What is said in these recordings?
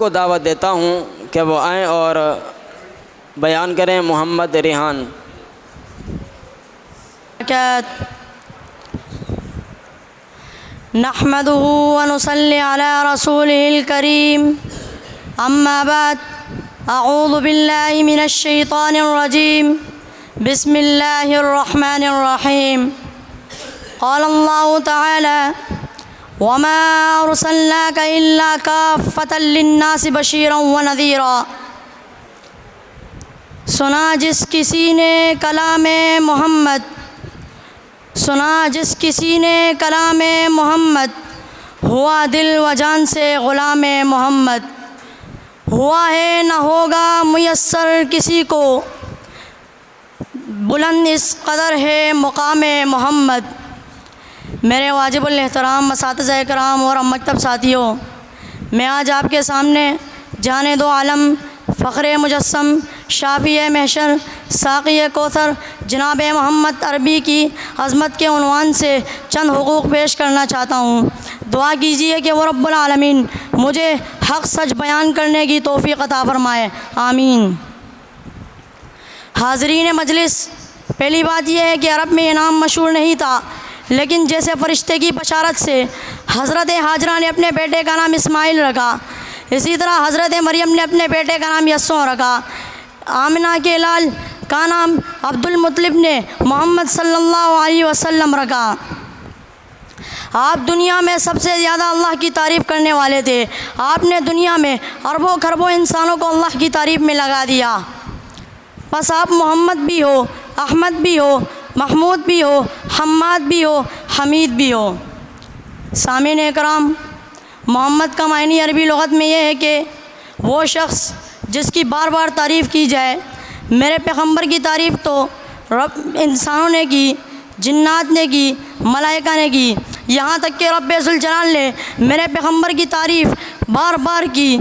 کو دعوت دیتا ہوں کہ وہ آئیں اور بیان کریں۔ محمد ریحان۔ نحمده ونصلي على رسوله الكريم، أما بعد، أعوذ بالله من الشيطان الرجيم، بسم الله الرحمن الرحيم۔ قال الله تعالى: وما أرسلناك إلا كافة للناس بشيرا ونذيرا۔ سنا جس کسی نے کلام محمد، سنا جس کسی نے کلام محمد، ہوا دل و جان سے غلام محمد، ہوا ہے نہ ہوگا میسر کسی کو، بلند اس قدر ہے مقام محمد۔ میرے واجب الاحترام اساتذہ کرام اور مکتب ساتھیوں، میں آج آپ کے سامنے جانے دو عالم، فخر مجسم، شافی محشر، ساقی کوثر جناب محمد عربی کی عظمت کے عنوان سے چند حقوق پیش کرنا چاہتا ہوں۔ دعا کیجیے کہ وہ رب العالمین مجھے حق سچ بیان کرنے کی توفیق عطا فرمائے، آمین۔ حاضرین مجلس، پہلی بات یہ ہے کہ عرب میں یہ نام مشہور نہیں تھا، لیکن جیسے فرشتے کی بشارت سے حضرت ہاجرہ نے اپنے بیٹے کا نام اسماعیل رکھا، اسی طرح حضرت مریم نے اپنے بیٹے کا نام یسوع رکھا۔ آمنہ کے لال کا نام عبد المطلب نے محمد صلی اللہ علیہ وسلم رکھا۔ آپ دنیا میں سب سے زیادہ اللہ کی تعریف کرنے والے تھے۔ آپ نے دنیا میں اربوں خربوں انسانوں کو اللہ کی تعریف میں لگا دیا۔ بس آپ محمد بھی ہو، احمد بھی ہو، محمود بھی ہو، حماد بھی ہو، حمید بھی ہو۔ سامعین اکرام، محمد کا معنی عربی لغت میں یہ ہے کہ وہ شخص جس کی بار بار تعریف کی جائے۔ میرے پیغمبر کی تعریف تو انسانوں نے کی، جنات نے کی، ملائکہ نے کی، یہاں تک کہ رب ذوالجلال نے میرے پیغمبر کی تعریف بار بار کی۔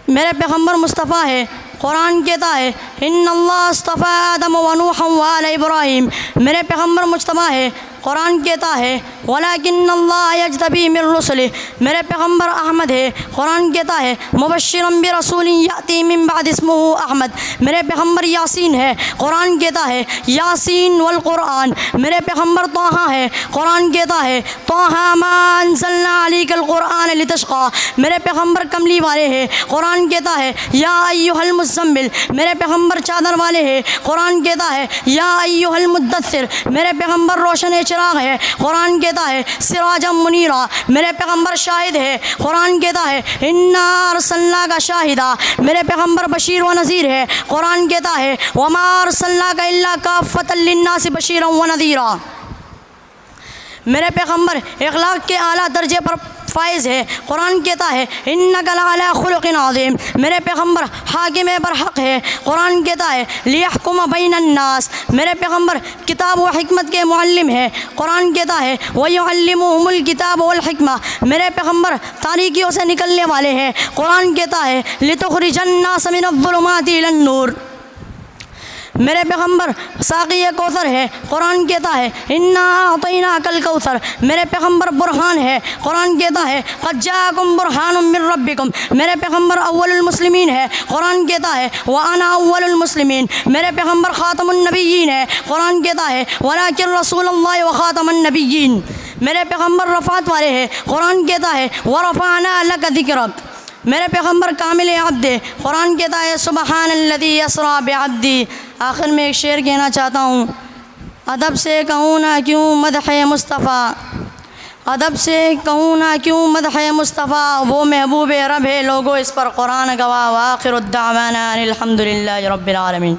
میرے پیغمبر مصطفیٰ ہے۔ قرآن کہتا ہے ان اللہ اصطفیٰ آدم و نوحا وآل ابراہیم، میرے پیغمبر مجتبیٰ ہے۔ قرآن کہتا ہے ولیکن اللہ یجتبی من رسلہ، میرے پیغمبر احمد ہے۔ قرآن کہتا ہے مبشرا برسول یأتی من بعد اسمہ احمد، میرے پیغمبر یاسین ہے۔ قرآن کہتا ہے یاسین والقرآن، میرے پیغمبر طٰہٰ ہے۔ قرآن کہتا ہے طٰہٰ ما انزلنا علیک القرآن لتشقی، میرے پیغمبر کملی والے ہیں۔ قرآن کہتا ہے یا ایھا المزمل، میرے پیغمبر چادر والے ہیں۔ قرآن کہتا ہے یا ایھا المدثر، میرے پیغمبر روشن چراغ ہے۔ قرآن کہتا ہے سراجا منیرا، میرے پیغمبر شاہد ہے۔ قرآن کہتا ہے انا ارسلناک شاہدا، میرے پیغمبر بشیر و نذیر ہے۔ قرآن کہتا ہے وما ارسلناک الا کافۃ للناس بشیرا و نذیرا، میرے پیغمبر اخلاق کے اعلیٰ درجے پر فائز ہے۔ قرآن کہتا ہے انک لعلی خلق عظیم، میرے پیغمبر حاکم برحق ہے۔ قرآن کہتا ہے لیحکم بین الناس، میرے پیغمبر کتاب و حکمت کے معلم ہے۔ قرآن کہتا ہے ویعلمہم الکتاب والحکمہ، میرے پیغمبر تاریکیوں سے نکلنے والے ہیں۔ قرآن کہتا ہے لتخرج الناس من الظلمات الی النور، میرے پیغمبر ساقی کوثر ہے۔ قرآن کہتا ہے انا اعطیناک الکوثر، میرے پیغمبر برہان ہے۔ قرآن کہتا ہے قد جاءکم برہان من ربکم، میرے پیغمبر اول المسلمین ہے۔ قرآن کہتا ہے وانا اول المسلمین، میرے پیغمبر خاتم النبیین ہے۔ قرآن کہتا ہے ولکن رسول اللہ وخاتم النبیین، میرے پیغمبر رفعت والے ہیں۔ قرآن کہتا ہے ورفعنا لک ذکرک، میرے پیغمبر کامل عبد ہے۔ قرآن کہتا ہے سبحان الذی اسریٰ بعبدی۔ آخر میں ایک شعر کہنا چاہتا ہوں، ادب سے کہوں نہ کیوں مدح مصطفیٰ، ادب سے کہوں نہ کیوں مدح مصطفیٰ، وہ محبوب رب ہے لوگو اس پر قرآن گواہ۔ وآخر الدعوانا ان الحمد للہ رب العالمین۔